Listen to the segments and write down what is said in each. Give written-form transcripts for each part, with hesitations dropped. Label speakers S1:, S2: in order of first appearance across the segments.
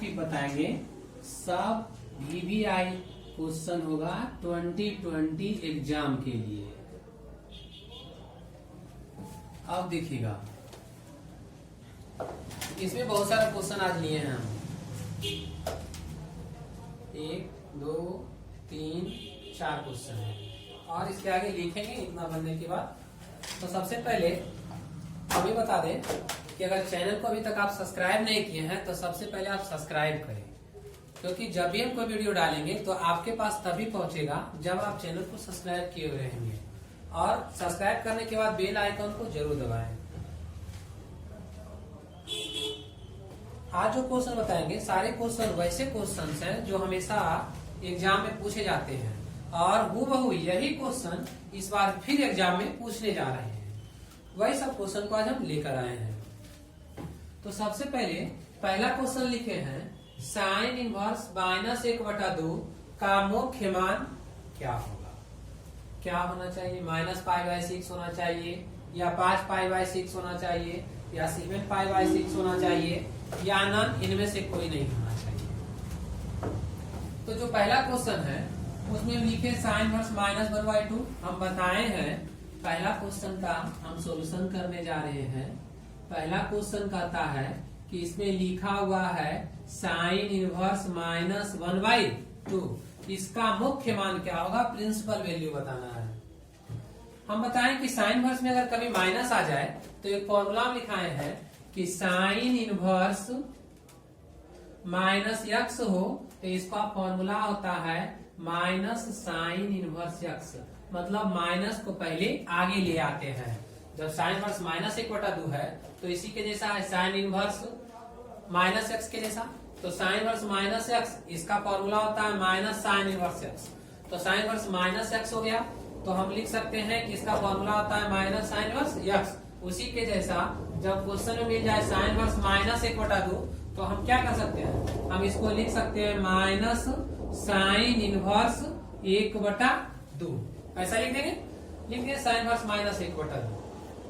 S1: फिर बताएंगे सब VVI क्वेश्चन होगा 2020 एग्जाम के लिए। अब देखिएगा इसमें बहुत सारे क्वेश्चन आज लिए हैं हम। 1 2 3 4 क्वेश्चन है और इसके आगे लिखेंगे इतना बनने के बाद। तो सबसे पहले अभी बता दें कि अगर चैनल को अभी तक आप सब्सक्राइब नहीं किए हैं तो सबसे पहले आप सब्सक्राइब करें, क्योंकि जब भी हम कोई वीडियो डालेंगे तो आपके पास तभी पहुंचेगा जब आप चैनल को सब्सक्राइब किए हुए रहेंगे। और सब्सक्राइब करने के बाद बेल आइकन को जरूर दबाएं। आज जो क्वेश्चन बताएंगे सारे क्वेश्चन वैसे क्वेश्चन हैं जो हमेशा एग्जाम में पूछे जाते हैं और हूबहू यही क्वेश्चन इस बार फिर एग्जाम में पूछने जा रहे हैं। वही सब क्वेश्चन को आज हम लेकर आए हैं। तो सबसे पहले पहला क्वेश्चन लिखे हैं साइन इनवर्स -1/2 का मुख्य मान क्या होगा। क्या होना चाहिए? -π/6 होना चाहिए या 5π/6 होना चाहिए या 7π/6 होना चाहिए या नन, इनमें से कोई नहीं होना चाहिए। तो जो पहला क्वेश्चन है उसमें लिखे साइन इनवर्स -1/2। हम बताए हैं पहला क्वेश्चन का हम सॉल्यूशन करने जा रहे हैं। पहला क्वेश्चन कहता है कि इसमें लिखा हुआ है साइन इनवर्स -1/2, इसका मुख्य मान क्या होगा, प्रिंसिपल वैल्यू बताना है। हम बताएं कि साइन इनवर्स में अगर कभी माइनस आ जाए तो एक फॉर्मूला लिखाए हैं कि साइन इनवर्स -x हो तो इसका फॉर्मूला होता है माइनस साइन इनवर्स x, मतलब माइनस को पहले आगे ले आते हैं। जब साइन इनवर्स -1/2 है तो इसी के जैसा है साइन इनवर्स -x के जैसा। तो साइन इनवर्स -x इसका फॉर्मूला होता है माइनस साइन इनवर्स x। तो साइन इनवर्स -x हो गया तो हम लिख सकते हैं कि इसका फॉर्मूला होता है माइनस साइन इनवर्स x। उसी के जैसा जब क्वेश्चन में मिल जाए साइन इनवर्स -1/2 तो हम क्या कर सकते हैं, हम इसको लिख सकते हैं माइनस साइन इनवर्स 1/2। ऐसा लिख देंगे, लिख देंगे साइन इनवर्स -1/2,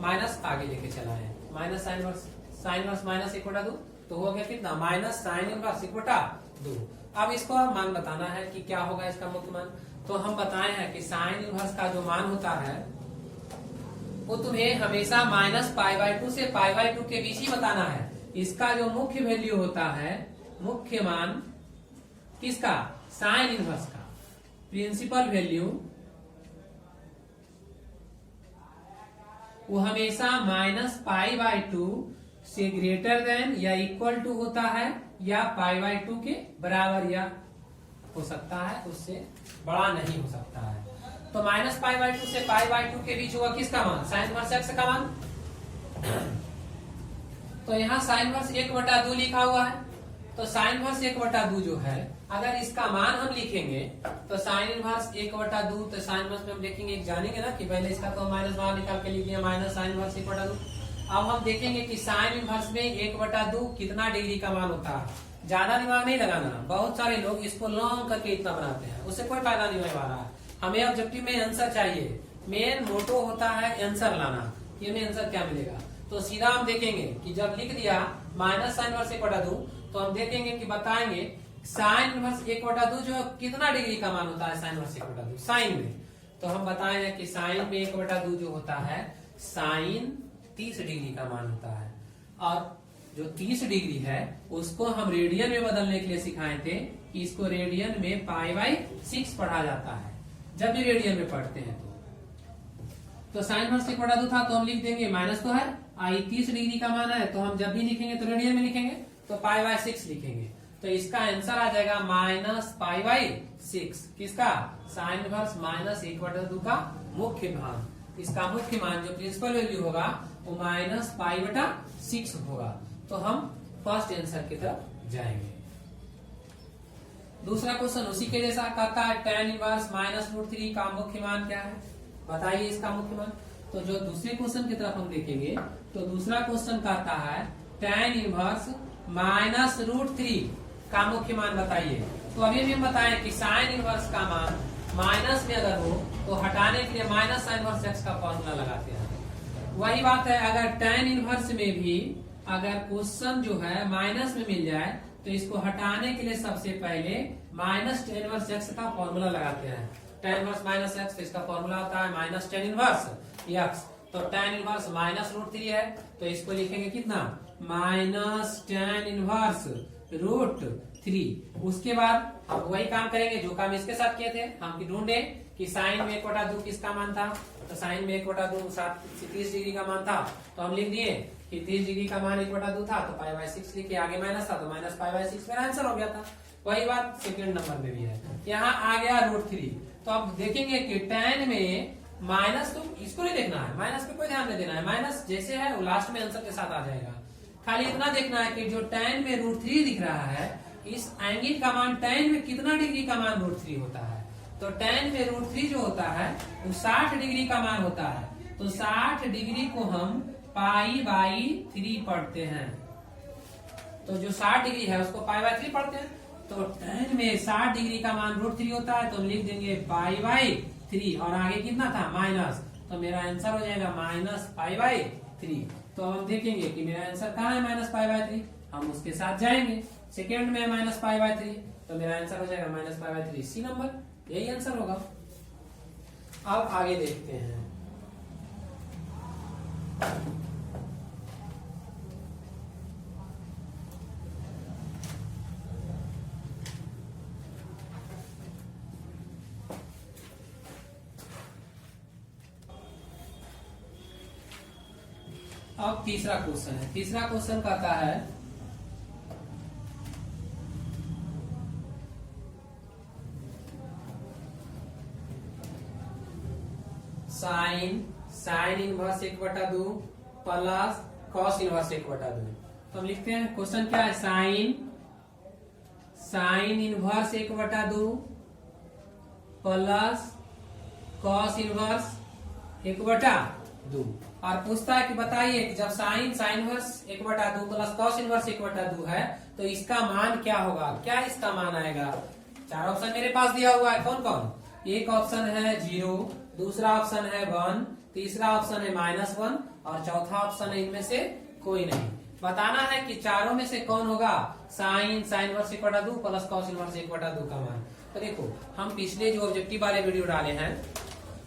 S1: माइनस आगे लेके चला है माइनस साइन इनवर्स -1/2 तो हो गया कितना, माइनस साइन इनवर्स 1/2। अब इसको मान बताना है कि क्या होगा इसका मुख्य मान। तो हम बताए हैं कि साइन इनवर्स का जो मान होता है वो तुम्हें हमेशा -π/2 से π/2 के बीच ही बताना है। इसका जो मुख्य वैल्यू होता है, मुख्य मान किसका, साइन इनवर्स का, प्रिंसिपल वैल्यू वो हमेशा -π/2 से ग्रेटर देन या इक्वल टू होता है या π/2 के बराबर या हो सकता है, उससे बड़ा नहीं हो सकता है। तो -π/2 से π/2 के बीच होगा किसका मान, साइन इनवर्स x का मान। तो यहाँ साइन इनवर्स 1/2 लिखा हुआ है। तो साइन इनवर्स 1/2 जो है अगर इसका मान हम लिखेंगे तो साइन इनवर्स 1/2, तो साइन इनवर्स में हम देखेंगे जानेंगे ना कि पहले इसका तो माइनस बाहर निकाल के लिख दिया माइनस साइन इनवर्स 1/2। अब हम देखेंगे कि साइन इनवर्स में 1/2 कितना डिग्री का मान होता है। ज्यादा दिमाग नहीं लगाना, बहुत सारे लोग इसको लॉन्ग करके इतना बनाते हैं, उससे कोई फायदा नहीं होने वाला है। हमें ऑब्जेक्टिव में आंसर चाहिए, मेन मोटो होता है आंसर लाना। ये में आंसर क्या मिलेगा, तो सीधा हम देखेंगे कि जब लिख दिया माइनस साइन इनवर्स 1/2 तो हम देखेंगे कि बताएंगे साइन इनवर्स 1/2 जो कितना डिग्री का मान होता है साइन इनवर्स 1/2 साइन में। तो हम बताए हैं कि साइन में 1/2 जो होता है साइन 30 डिग्री का मान होता है। और जो 30 डिग्री है उसको हम रेडियन में बदलने के लिए सिखाए थे कि इसको रेडियन में π/6 पढ़ा जाता है जब भी रेडियन में पढ़ते हैं। तो साइन इनवर्स 1/2 था तो हम लिख देंगे माइनस तो है, 30 डिग्री का मान है तो हम जब भी लिखेंगे तो रेडियन में लिखेंगे, तो π/6 लिखेंगे। तो इसका आंसर आ जाएगा -π/6 किसका, साइन इनवर्स -1/2 का मुख्य मान। इसका मुख्य मान जो प्रिंसिपल वैल्यू होगा वो -π/6 होगा। तो हम फर्स्ट आंसर की तरफ जाएंगे। दूसरा क्वेश्चन उसी के जैसा कहता है tan इनवर्स -√3 का मुख्य मान क्या है, बताइए इसका मुख्य मान। तो जो दूसरे क्वेश्चन की तरफ हम देखेंगे तो दूसरा क्वेश्चन कहता है tan इनवर्स -√3 का मुख्य मान बताइए। तो अभी भी हम बताएं कि साइन इनवर्स का मान माइनस में अगर हो तो हटाने के लिए माइनस साइन इनवर्स x का फॉर्मूला लगाते हैं। वही बात है अगर tan इनवर्स में भी अगर क्वेश्चन जो है माइनस में मिल जाए तो इसको हटाने के लिए सबसे पहले माइनस टेन इनवर्स एक्स का फॉर्मूला लगाते हैं। टेन इनवर्स माइनस एक्स, तो इसका फॉर्मूला होता है माइनस टेन इनवर्स एक्स। तो tan inverse minus root three है, तो इसको लिखेंगे कितना, minus tan inverse root three. उसके बाद हम वही काम करेंगे जो काम इसके साथ किए थे, हम ढूंढे कि साइन में 1/2 किसका मान था, तो साइन में 1/2 30 डिग्री का मान था, तो हम लिख दिए कि 30 डिग्री का मान 1/2 था, तो पाई बाय 6 लिखे, आगे माइनस था तो माइनस पाई बाय 6 मेरा आंसर हो गया था। वही बात सेकंड नंबर में भी है, यहाँ आ गया रूट थ्री। तो अब देखेंगे कि टेन में माइनस, तो इसको नहीं देखना है, माइनस पे कोई ध्यान नहीं देना है, माइनस जैसे है वो लास्ट में आंसर के साथ आ जाएगा। खाली इतना देखना है कि जो टेन में रूट थ्री दिख रहा है, इस एंगल का मान टेन में कितना डिग्री का मान रूट थ्री होता है। तो टेन में रूट थ्री जो होता है वो 60 डिग्री का मान होता है। तो 60 डिग्री को हम पाई बाई 3 पढ़ते हैं। तो जो 60 डिग्री है उसको पाई बाई 3 पढ़ते हैं। तो टेन में 60 डिग्री का मान रूट थ्री होता है, तो हम लिख देंगे पाई बाई 3 और आगे कितना था माइनस, तो मेरा आंसर हो जाएगा माइनस पाई बाई 3। तो हम देखेंगे कि मेरा आंसर कहाँ है माइनस पाई बाई 3, हम उसके साथ जाएंगे। सेकेंड में माइनस पाई बाई 3, तो मेरा आंसर हो जाएगा minus pi by 3, C number, यही आंसर होगा। अब आगे देखते हैं। अब तीसरा क्वेश्चन है। तीसरा क्वेश्चन कहता है sine inverse 1/2 plus cos inverse 1/2। तो हम लिखते हैं क्वेश्चन क्या है, sine inverse 1/2 plus cos inverse 1/2। और पूछता है कि बताइए कि जब sine inverse 1/2 plus cos inverse 1/2 है तो इसका मान क्या होगा, क्या इसका मान आएगा। 4 ऑप्शन मेरे पास दिया हुआ है, कौन कौन, एक ऑप्शन है 0, दूसरा ऑप्शन है 1, तीसरा ऑप्शन है -1 और चौथा ऑप्शन है इनमें से कोई नहीं। बताना है कि चारों में से कौन होगा sine inverse 1/2 plus cos inverse 1/2 का मान। तो देखो हम पिछले जो ऑब्जेक्टिव वाले वीडियो डाले हैं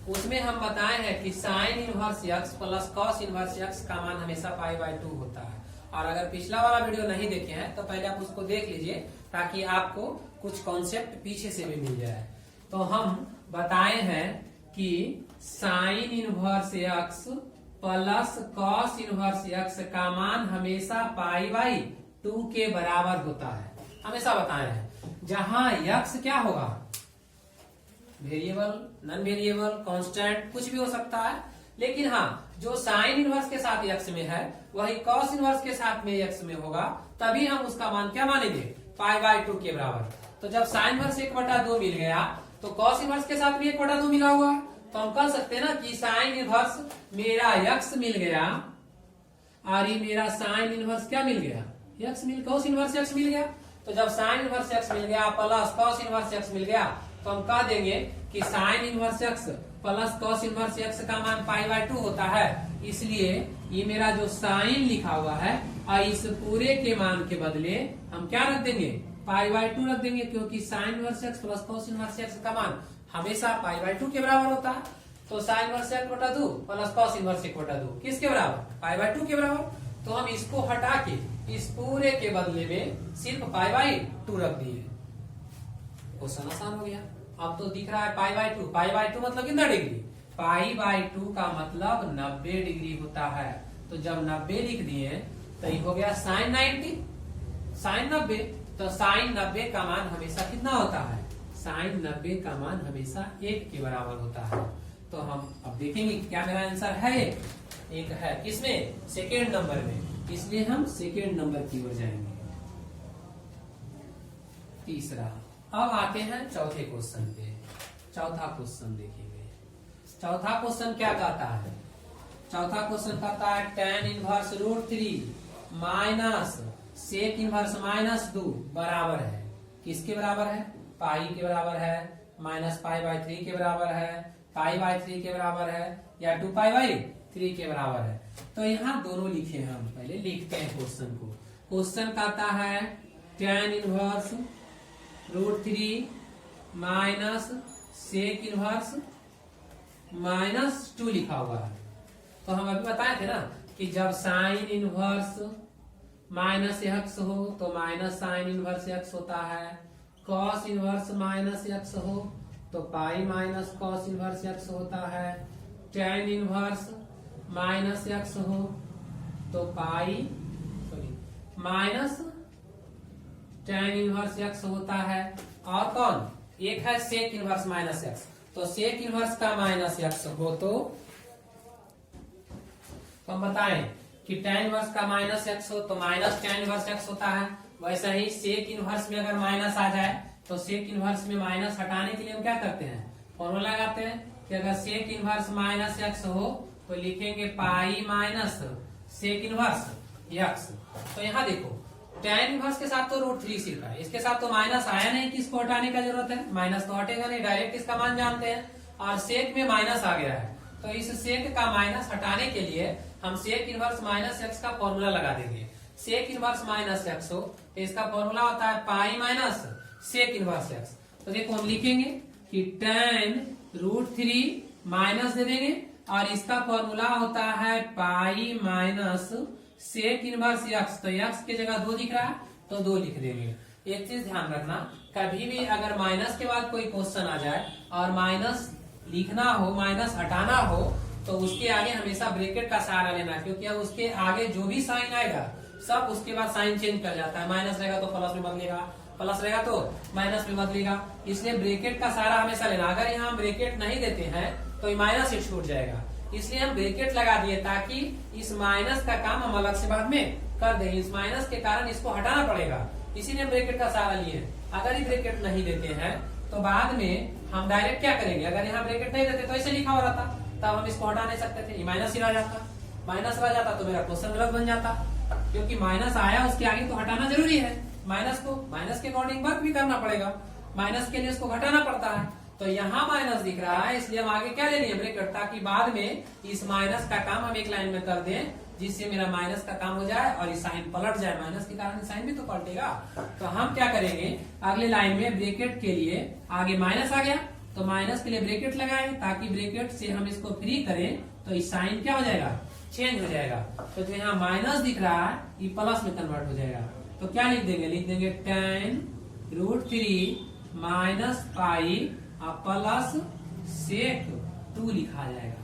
S1: उसमें हम बताए हैं कि sine inverse X plus cos inverse x का मान हमेशा पाई बाय 2 होता है। और अगर पिछला वाला वीडियो नहीं देखे हैं तो पहले आप उसको देख लीजिए ताकि आपको कुछ कॉन्सेप्ट पीछे से भी मिल जाए। तो हम बताए हैं कि sine inverse X plus cos inverse x का मान हमेशा पाई बाई 2 के बराबर होता है, हमेशा बताए हैं। जहां एक्स क्या होगा, वेरिएबल, नॉन वेरिएबल, कांस्टेंट, कुछ भी हो सकता है, लेकिन हाँ जो साइन इनवर्स के साथ एक्स में है वही कॉस इनवर्स के साथ में एक्स में होगा, तभी हम उसका मान क्या मानेंगे, पाई बाय 2 के बराबर। तो जब साइन इनवर्स 1/2 मिल गया तो कॉस इनवर्स के साथ भी 1/2 मिला हुआ है, तो हम कह सकते हैं ना कि साइन इनवर्स मेरा एक्स मिल गया और ये मेरा साइन इनवर्स क्या मिल गया, कॉस इनवर्स एक्स मिल गया। तो जब साइन इनवर्स एक्स मिल गया प्लस कॉस इनवर्स एक्स मिल गया तो हम कह देंगे कि sine inverse X plus cos inverse x का मान पाई बाय 2 होता है। इसलिए ये मेरा जो साइन लिखा हुआ है और इस पूरे के मान के बदले हम क्या रख देंगे, पाई बाय 2 रख देंगे, क्योंकि sine inverse X plus cos inverse x का मान हमेशा पाई बाय 2 के बराबर होता है। तो sine inverse 1/2 plus cos inverse 1/2 किसके बराबर, पाई बाय 2 के बराबर। तो हम इसको हटा के इस पूरे के बदले में सिर्फ पाई बाय 2 रख दिए, क्वेश्चन आसान हो गया। अब तो दिख रहा है पाई बाय 2, पाई बाय 2 मतलब कितना डिग्री, पाई बाय 2 का मतलब 90 डिग्री होता है। तो जब 90 लिख दिए तो ये हो गया साइन 90, साइन 90। तो साइन 90 का मान हमेशा कितना होता है, साइन 90 का मान हमेशा 1 के बराबर होता है। तो हम अब देखेंगे क्या मेरा आंसर है, एक है किसमें, सेकेंड नंबर में, इसलिए हम सेकेंड नंबर की ओर जाएंगे। तीसरा, अब आते हैं चौथे क्वेश्चन पे। चौथा क्वेश्चन देखेंगे। चौथा क्वेश्चन क्या कहता है, चौथा क्वेश्चन कहता है tan inverse √3 minus sec inverse -2 बराबर है, किसके बराबर है, पाई के बराबर है, माइनस पाई बाय 3 के बराबर है, पाई बाय 3 के बराबर है या 2 पाई बाय 3 के बराबर है। तो यहाँ दोनों लिखे हैं, हम पहले लिखते हैं क्वेश्चन को। क्वेश्चन कहता है tan inverse √3 minus sec inverse -2 लिखा हुआ है। तो हम अभी बताए थे ना कि जब साइन इनवर्स -x हो तो माइनस साइन इनवर्स x होता है, कॉस इनवर्स -x हो तो pi minus cos inverse x होता है, tan इनवर्स -x हो तो pi minus tan inverse x होता है। और कौन एक है सेक इनवर्स -x, तो सेक इनवर्स का -x हो तो हम बताएं कि tan इनवर्स का -x हो तो माइनस tan इनवर्स x होता है। वैसे ही सेक इनवर्स में अगर माइनस आ जाए तो सेक इनवर्स में माइनस हटाने के लिए हम क्या करते हैं, फॉर्मूला लगाते हैं कि अगर सेक इनवर्स -x हो तो लिखेंगे pi minus sec inverse x। तो यहाँ देखो tan इनवर्स के साथ तो √3 सिर्फ है, इसके साथ तो माइनस आया नहीं कि इसको हटाने का जरूरत है, माइनस तो हटेगा नहीं, डायरेक्ट इसका मान जानते हैं। और सेक में माइनस आ गया है तो इस सेक का माइनस हटाने के लिए हम सेक इनवर्स -x का फॉर्मूला लगा देंगे। सेक इनवर्स -x हो तो इसका फॉर्मूला होता है pi minus sec inverse x। तो देखो हम लिखेंगे कि tan √3 माइनस दे देंगे और इसका फॉर्मूला होता है pi minus sec inverse x। तो x की जगह 2 दिख रहा है तो 2 लिख देंगे। एक चीज ध्यान रखना, कभी भी अगर माइनस के बाद कोई क्वेश्चन आ जाए और माइनस लिखना हो, माइनस हटाना हो, तो उसके आगे हमेशा ब्रैकेट का सहारा लेना, क्योंकि अब उसके आगे जो भी साइन आएगा सब उसके बाद साइन चेंज कर जाता है। माइनस रहेगा तो प्लस में बदलेगा, प्लस रहेगा तो माइनस में बदलेगा, इसलिए ब्रैकेट का सहारा हमेशा लेना। अगर यहाँ हम ब्रैकेट नहीं देते हैं तो ये माइनस से छूट जाएगा, इसलिए हम ब्रैकेट लगा दिए ताकि इस माइनस का काम हम अलग से बाद में कर दें। इस माइनस के कारण इसको हटाना पड़ेगा, इसीलिए ब्रैकेट का सहारा लिए। अगर ये ब्रैकेट नहीं देते हैं तो बाद में हम डायरेक्ट क्या करेंगे, अगर यहाँ ब्रैकेट नहीं देते तो ऐसे लिखा हो रहा था, तब हम इसको हटा नहीं सकते थे, ये माइनस ही रह जाता। माइनस रह जाता तो मेरा क्वेश्चन गलत बन जाता, क्योंकि माइनस आया उसके आगे तो हटाना जरूरी है। माइनस को माइनस के अकॉर्डिंग वर्क भी करना पड़ेगा, माइनस के लिए इसको घटाना पड़ता है। तो यहाँ माइनस दिख रहा है इसलिए हम आगे क्या ले लिए ब्रैकेट, ताकि बाद में इस माइनस का काम हम एक लाइन में कर दें जिससे मेरा माइनस का काम हो जाए और ये साइन पलट जाए। माइनस के कारण साइन भी तो पलटेगा। तो हम क्या करेंगे, अगले लाइन में ब्रैकेट के लिए आगे माइनस आ गया तो माइनस के लिए ब्रैकेट लगाएं, ताकि ब्रैकेट से हम इसको फ्री करें तो इस साइन क्या हो जाएगा, चेंज हो जाएगा। तो जो यहाँ माइनस दिख रहा है ये प्लस में कन्वर्ट हो जाएगा। तो क्या लिख देंगे, लिख देंगे tan √3 minus pi plus sec 2 लिखा जाएगा।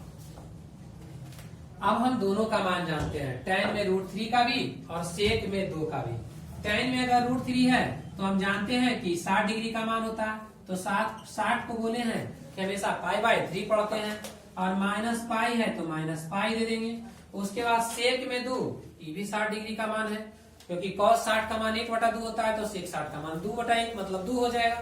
S1: अब हम दोनों का मान जानते हैं, tan में √3 का भी और सेक में 2 का भी। tan में अगर √3 है तो हम जानते हैं कि 60 डिग्री का मान होता है, तो 60 को बोले हैं कि हमेशा π/3 पढ़ते हैं, और माइनस पाई है तो माइनस पाई दे देंगे। उसके बाद सेक में 2, ये भी 60 डिग्री का मान है, क्योंकि cos 60 का मान 1/2 होता है, तो सेक 60 का मान 2/1 मतलब 2 हो जाएगा।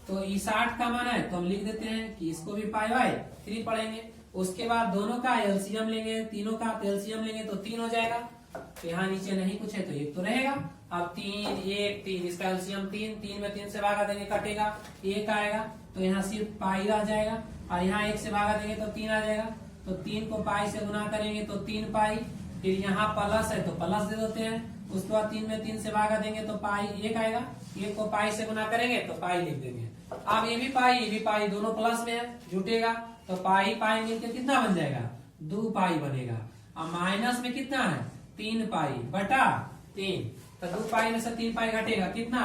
S1: तो ये 60 का मान है तो हम लिख देते हैं कि इसको भी π/3 पढ़ेंगे। उसके बाद दोनों का एलसीएम लेंगे, तीनों का एलसीएम लेंगे तो 3 हो जाएगा। तो यहाँ नीचे नहीं कुछ है तो 1 तो रहेगा। अब 3 1 3, इसका एलसीएम 3 में 3 से भागा देंगे कटेगा, 1 आएगा, तो यहाँ सिर्फ पाई रह जाएगा, और यहाँ 1 से भागा देंगे तो 3 आ जाएगा। तो 3 को पाई से गुना करेंगे तो 3 पाई, फिर यहाँ प्लस है तो प्लस दे देते हैं। उसके बाद 3 में 3 से भागा देंगे तो पाई 1 आएगा, 1 को पाई से गुना करेंगे तो पाई लिख देंगे। अब ये भी पाई दोनों प्लस में है, जुटेगा, तो पाई मिलकर कितना बन जाएगा, 2 पाई बनेगा। अब माइनस में कितना है, 3 पाई बटा 3, तो 2 पाई में से 3 पाई घटेगा, कितना,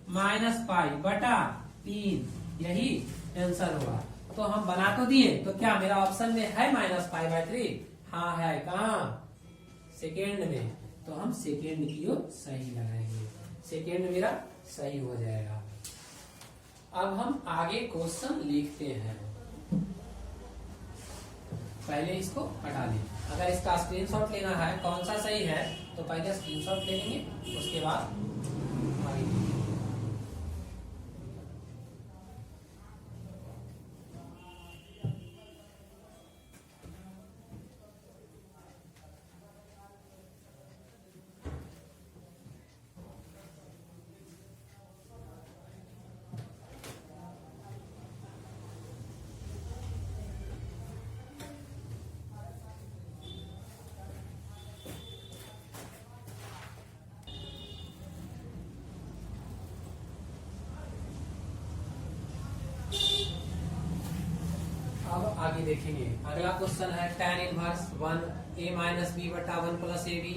S1: माइनस पाई बटा 3, यही आंसर होगा। तो हम बना तो दिए, तो क्या मेरा ऑप्शन में है -π/3? हाँ है, कहाँ, सेकेंड में। तो हम सेकेंड की ओर सही लगाएंगे, सेकेंड मेरा सही हो जाएगा। अब हम आगे क्वेश्चन लिखते हैं। पहले इसको हटा लें, अगर इसका स्क्रीनशॉट लेना है कौन सा सही है तो पहले स्क्रीनशॉट ले लेंगे, उसके बाद आगे। देखेंगे। अगला क्वेश्चन है tan inverse 1a minus B बटा 1 plus A B,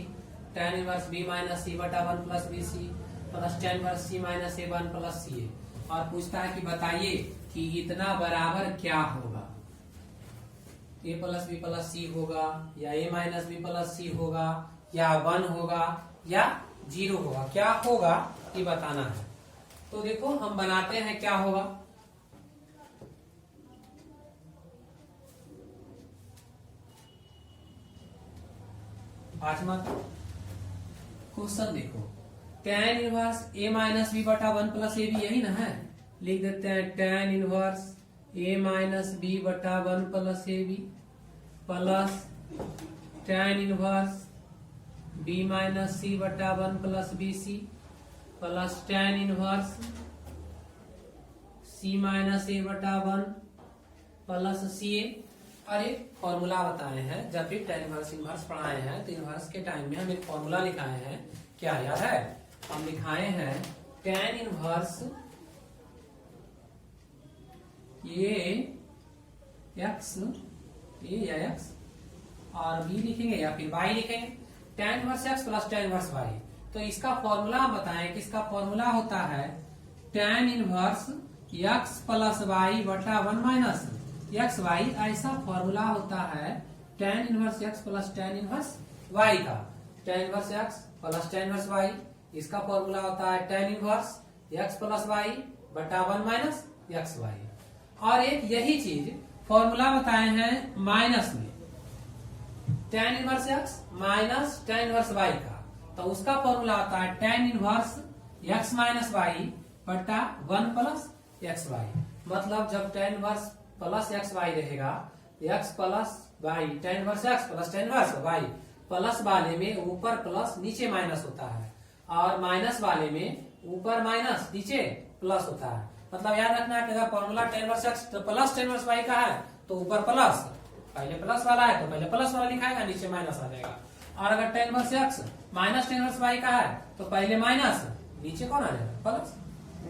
S1: tan inverse b minus C बटा 1 plus B C plus tan inverse C minus A 1 plus C A. और पूछता है कि बताइए कि इतना बराबर क्या होगा, a प्लस बी प्लस सी होगा या a माइनस बी प्लस सी होगा या 1 होगा या 0 होगा, क्या होगा ये बताना है। तो देखो हम बनाते हैं क्या होगा। पांचवा क्वेश्चन देखो, tan inverse a minus B बटा 1 प्लस ए बी, यही ना है। लिख देते हैं tan inverse a minus B बटा 1 plus A B plus tan inverse b minus C बटा 1 plus B C plus tan inverse c minus A बटा 1 प्लस सी ए। और एक फॉर्मूला बताए हैं, जब भी tan इनवर्स पढ़ाए हैं तो इनवर्स के टाइम में हम एक फॉर्मूला लिखाए हैं। क्या याद है? हम लिखाए हैं tan इनवर्स ए या एक्स और बी लिखेंगे या फिर वाई लिखेंगे। tan inverse X plus tan inverse Y. तो इसका फॉर्मूला हम बताएं कि इसका फॉर्मूला होता है tan inverse X plus Y बटा 1 माइनस एक्स वाई। ऐसा फॉर्मूला होता है tan inverse X plus tan inverse Y का। tan inverse X plus tan inverse Y, इसका फॉर्मूला होता है tan inverse X plus Y बटा 1 माइनस एक्स वाई। और एक यही चीज फॉर्मूला बताए हैं माइनस में, tan inverse X minus tan inverse Y का। तो उसका फॉर्मूला होता है tan inverse X minus Y बटा 1 प्लस एक्स वाई। मतलब जब tan inverse plus X Y रहेगा, X plus Y, tan inverse X plus tan inverse Y, plus वाले में ऊपर प्लस नीचे माइनस होता है और माइनस वाले में ऊपर माइनस नीचे प्लस होता है। मतलब याद रखना है कि अगर formula tan inverse X plus tan inverse Y का है तो ऊपर प्लस, पहले प्लस वाला है तो पहले प्लस वाला लिखाएगा, नीचे माइनस आ जाएगा। और अगर tan inverse X minus tan inverse Y का है तो पहले माइनस, नीचे कौन आ जाएगा? प्लस।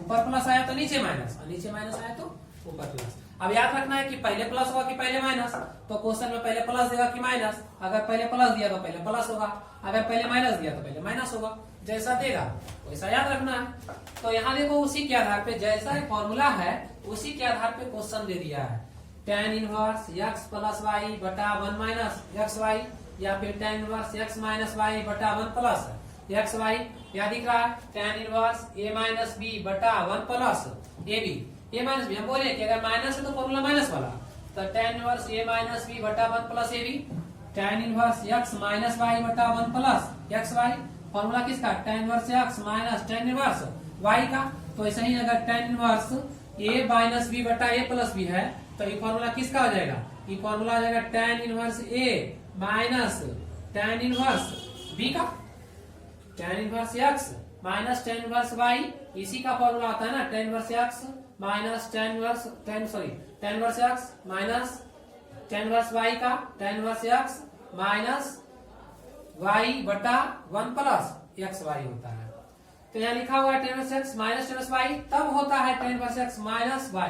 S1: ऊपर प्लस आया तो नीचे माइनस और नीचे माइनस आया तो ऊपर प्लस। अब याद रखना है कि पहले प्लस होगा कि पहले माइनस। तो क्वेश्चन में पहले प्लस देगा कि माइनस। अगर पहले प्लस दिया तो पहले प्लस होगा, अगर पहले माइनस दिया तो पहले माइनस होगा। जैसा देगा वैसा याद रखना है। तो यहाँ देखो उसी के आधार पे जैसा फॉर्मूला है उसी के आधार पे क्वेश्चन दे दिया है। tan inverse X plus Y बटा 1 माइनस एक्स वाई या फिर tan inverse X minus Y बटा 1 प्लस एक्स वाई। क्या दिख रहा है? tan inverse a minus B बटा 1 plus A B. A minus B हम बोले कि अगर माइनस है तो फॉर्मूला माइनस वाला, तो tan inverse a minus B बटा 1 plus A B. tan inverse X minus Y बटा 1 प्लस एक्स वाई, फॉर्मूला किसका? tan inverse X minus tan inverse Y का। तो ऐसा ही अगर tan inverse a minus B बटा a प्लस बी है तो ये फॉर्मूला किसका हो जाएगा? ये फॉर्मूला आ जाएगा tan inverse a minus tan inverse b का। tan inverse x minus tan inverse y, इसी का फॉर्मूला आता है ना, tan inverse x minus tan inverse tan inverse x minus tan inverse y का, tan inverse x minus y बटा 1 plus X Y होता है। तो यहाँ लिखा हुआ है tan inverse x minus tan inverse y, तब होता है tan inverse x minus y।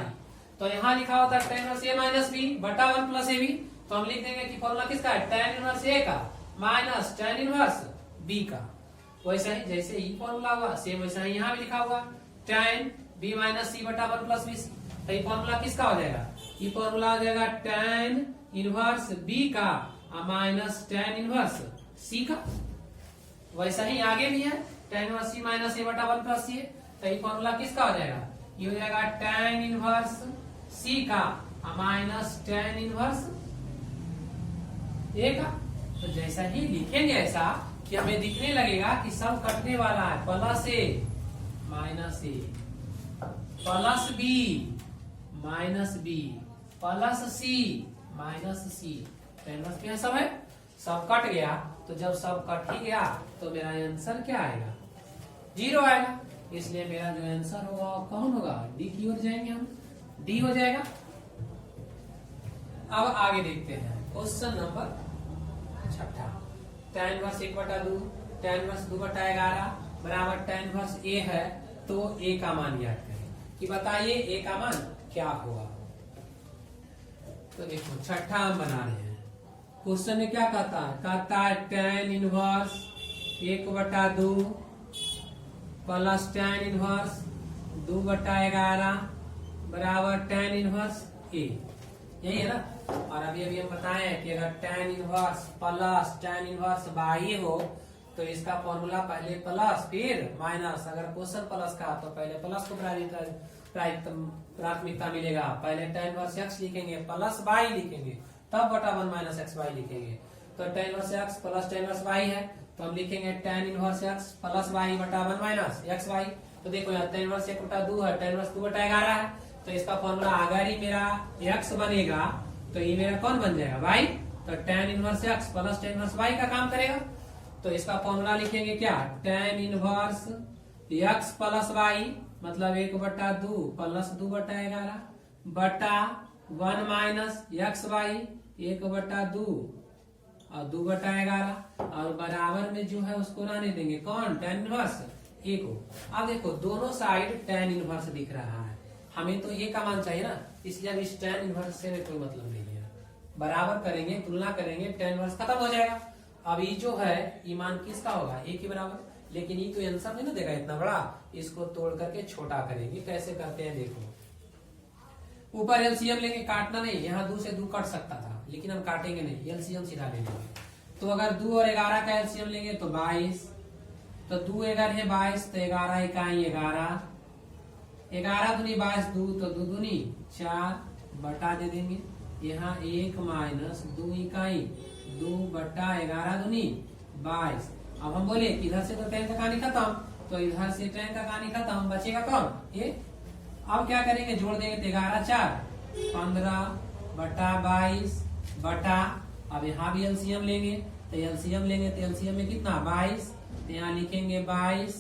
S1: तो यहाँ लिखा होता है tan inverse a minus b बटा 1 प्लस ए बी। तो हम लिख देंगे कि फॉर्मूला किसका है? tan इनवर्स a का माइनस tan इनवर्स b का। वैसा ही जैसे ही फॉर्मूला हुआ सेम वैसा ही यहाँ भी लिखा हुआ tan b माइनस c बटा 1 प्लस बी सी। तो ये फॉर्मूला किसका हो जाएगा? ये फॉर्मूला हो जाएगा tan इनवर्स b का माइनस tan इनवर्स c का। वैसा ही आगे भी है tan inverse c minus a बटा 1 प्लस c। तो ये फॉर्मूला किसका हो जाएगा? ये हो जाएगा tan इनवर्स c का माइनस tan इनवर्स a का। तो जैसा ही लिखेंगे ऐसा कि हमें दिखने लगेगा कि सब कटने वाला है, plus a minus a plus b minus b plus c minus c। tan inverse में सब है, सब कट गया। तो जब सब कट ही गया तो मेरा आंसर क्या आएगा? 0 आएगा। इसलिए मेरा जो आंसर होगा कौन होगा? डी की ओर जाएंगे हम, डी हो जाएगा। अब आगे देखते हैं question number 6। tan inverse 1/2 tan inverse 2/11 बराबर tan इनवर्स a है, तो a का मान याद करें कि बताइए a का मान क्या होगा। तो देखो छठा हम बना रहे हैं। क्वेश्चन में क्या कहता है tan inverse 1/2 plus tan inverse 2/11 बराबर tan इनवर्स a, यही है ना। और अभी हम बताए हैं कि अगर tan inverse plus tan inverse y हो तो इसका फॉर्मूला पहले प्लस फिर माइनस। अगर क्वेश्चन प्लस का तो पहले प्लस को प्राथमिकता मिलेगा। पहले tan इनवर्स x लिखेंगे प्लस y लिखेंगे तब बटा 1 माइनस एक्स वाई लिखेंगे। तो tan inverse x plus tan inverse y है तो हम लिखेंगे tan inverse x plus y बटा 1 माइनस एक्स वाई। तो देखो यहाँ tan इनवर्स 1/2 है, tan इनवर्स 2/11 है। तो इसका फॉर्मूला अगर ही मेरा x बनेगा तो ये मेरा कौन बन जाएगा y। तो tan inverse x plus tan inverse y का काम करेगा। तो इसका फॉर्मूला लिखेंगे क्या, tan inverse x plus y मतलब 1/2 प्लस 2/11 बटा 1 माइनस एक्स वाई 1/2 और 2/11 और बराबर में जो है उसको रहने देंगे कौन, tan इनवर्स a को। अब देखो दोनों साइड tan इनवर्स दिख रहा है, हमें तो ये का मान चाहिए ना, इसलिए अब इस tan इनवर्स से कोई मतलब नहीं है। बराबर करेंगे, तुलना करेंगे, tan इनवर्स खत्म हो जाएगा। अब ये जो है ये मान किसका होगा, a के बराबर। लेकिन ये तो आंसर नहीं ना देगा इतना बड़ा, इसको तोड़ करके छोटा करेंगे। कैसे करते हैं देखो, ऊपर एलसीएम लेंगे, काटना नहीं, यहाँ 2 से 2 कट सकता था लेकिन हम काटेंगे नहीं, एलसीएम सीधा ले लेंगे। तो अगर 2 और 11 का एलसीएम लेंगे तो 22, तो 2 11 है 22, तो 11 इकाई 11, 11 दूनी 22, 2 तो 2 दूनी 4 बटा दे देंगे। यहाँ 1 माइनस 2 इकाई 2 बटा 11 दूनी 22। अब हम बोले कि इधर से तो tan का कहानी खत्म, तो इधर से tan का कहानी खत्म, बचेगा कौन ये। अब क्या करेंगे, जोड़ देंगे तो 11 4 15 बटा 22 बटा, अब यहाँ भी एलसीएम लेंगे तो एलसीएम लेंगे तो एलसीएम में कितना 22, तो यहाँ लिखेंगे 22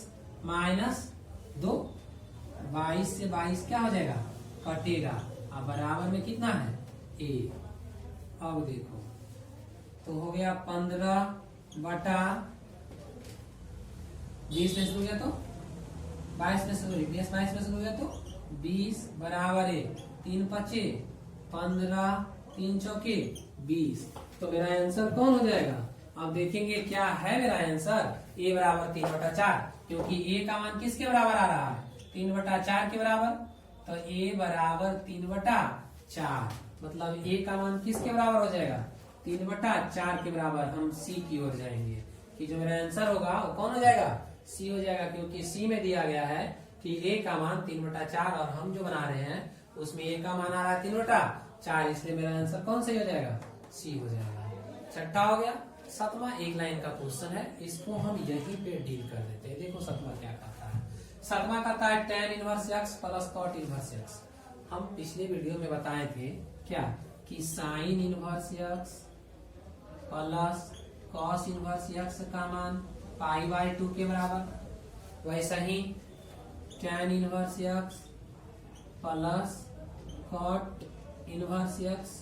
S1: माइनस 2, 22 से 22 क्या हो जाएगा, कटेगा। अब बराबर में कितना है a। अब देखो तो हो गया 15 बटा 20 में शुरू गया तो 22 में शुरू, 22 में शुरू गया तो 20 बराबर है 3 5 15 3 चौके 20। तो मेरा आंसर कौन हो जाएगा। अब देखेंगे क्या है मेरा आंसर, a बराबर 3/4, क्योंकि a का मान किसके बराबर आ रहा है, 3/4 के बराबर। तो a बराबर 3/4, मतलब a का मान किसके बराबर हो जाएगा, 3/4 के बराबर। हम c की ओर जाएंगे कि जो मेरा आंसर होगा वो कौन हो जाएगा, c हो जाएगा, क्योंकि c में दिया गया है कि a का मान 3/4 और हम जो बना रहे हैं उसमें a का मान आ रहा है 3/4, इसलिए मेरा आंसर कौन सही हो जाएगा, c हो जाएगा। छठा हो गया। सातवां एक लाइन का क्वेश्चन है, इसको हम यहीं पे डील कर देते हैं। देखो सातवां क्या कहता है, सातवां कहता है tan inverse x plus cot inverse x। हम पिछले वीडियो में बताए थे क्या कि sin inverse x plus cos inverse x का मान π/2 के बराबर, वैसा ही tan inverse x plus cot inverse x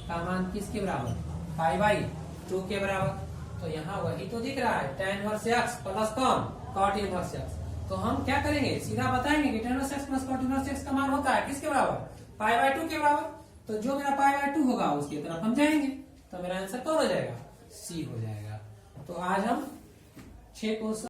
S1: का मान किसके बराबर, π/2 के बराबर। तो यहाँ वही तो दिख रहा है tan इनवर्स x प्लस कौन, cot इनवर्स x। तो हम क्या करेंगे, सीधा बताएंगे कि tan inverse x plus cot inverse x का मान होता है किसके बराबर, π/2 के बराबर। तो जो मेरा π/2 होगा उसकी तरफ हम जाएंगे, तो मेरा आंसर कौन हो जाएगा, c हो जाएगा। तो आज हम 6 क्वेश्चन